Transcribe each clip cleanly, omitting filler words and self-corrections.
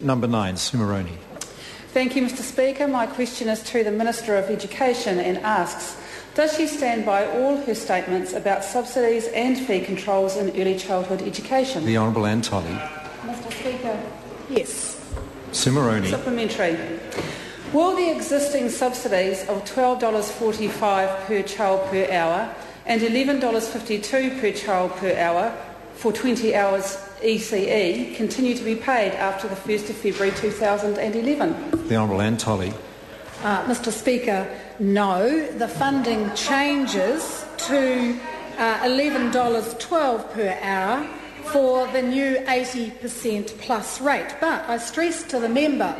Number 9, Sue Moroney. Thank you, Mr Speaker. My question is to the Minister of Education and asks, does she stand by all her statements about subsidies and fee controls in early childhood education? The Honourable Anne Tolley. Mr Speaker. Yes. Sue Moroney. Supplementary. Will the existing subsidies of $12.45 per child per hour and $11.52 per child per hour for 20 hours ECE continue to be paid after the 1st of February 2011? The Honourable Anne Tolley. Mr Speaker, no. The funding changes to $11.12 per hour for the new 80% plus rate. But I stress to the member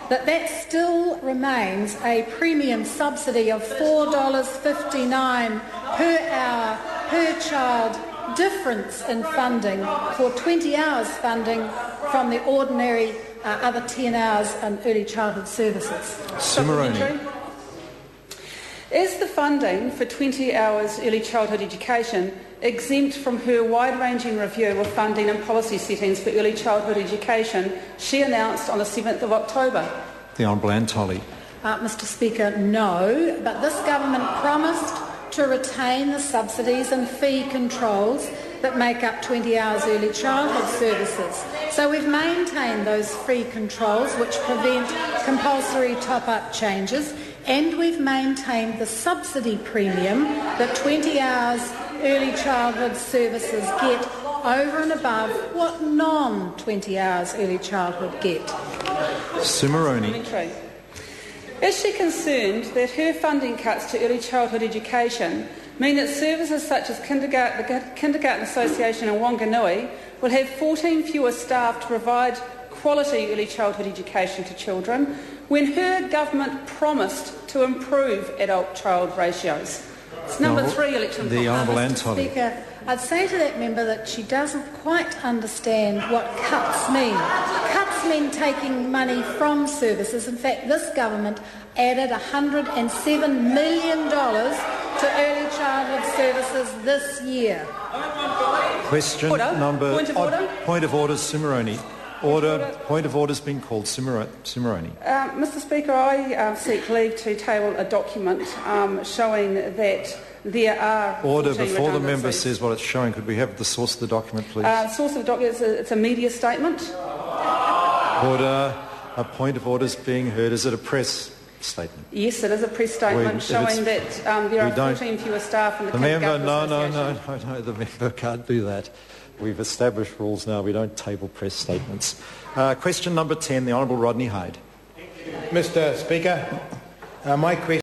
that that still remains a premium subsidy of $4.59 per hour per child difference in funding for 20 hours funding from the ordinary other 10 hours in early childhood services. Sue Moroney. Is the funding for 20 hours early childhood education exempt from her wide-ranging review of funding and policy settings for early childhood education she announced on the 7th of October? The Honourable Anne Tolley. Mr Speaker, no, but this government promised to retain the subsidies and fee controls that make up 20 hours early childhood services. So we've maintained those fee controls which prevent compulsory top-up changes, and we've maintained the subsidy premium that 20 hours early childhood services get over and above what non-20 hours early childhood get. Sue Moroney. Is she concerned that her funding cuts to early childhood education mean that services such as the Kindergarten Association in Wanganui will have 14 fewer staff to provide quality early childhood education to children when her government promised to improve adult-child ratios? It's number 3 election. The Honourable Anne Tolley. Speaker, I'd say to that member that she doesn't quite understand what cuts mean. Cuts mean taking money from services. In fact, this government added $107 million to early childhood services this year. Question number... Point of order. Point of order, Sue Moroney. Point of order has been called. Sue Moroney. Mr Speaker, I seek leave to table a document showing that there are... Order. Before the member says what it's showing, could we have the source of the document, please? Source of the document, it's a media statement. Order. A point of order is being heard. Is it a press statement? Yes, it is a press statement showing that there are 14 fewer staff in the Kindergarten Association. No, the member can't do that. We've established rules now. We don't table press statements. Question number 10, the Honourable Rodney Hyde. Mr Speaker, my question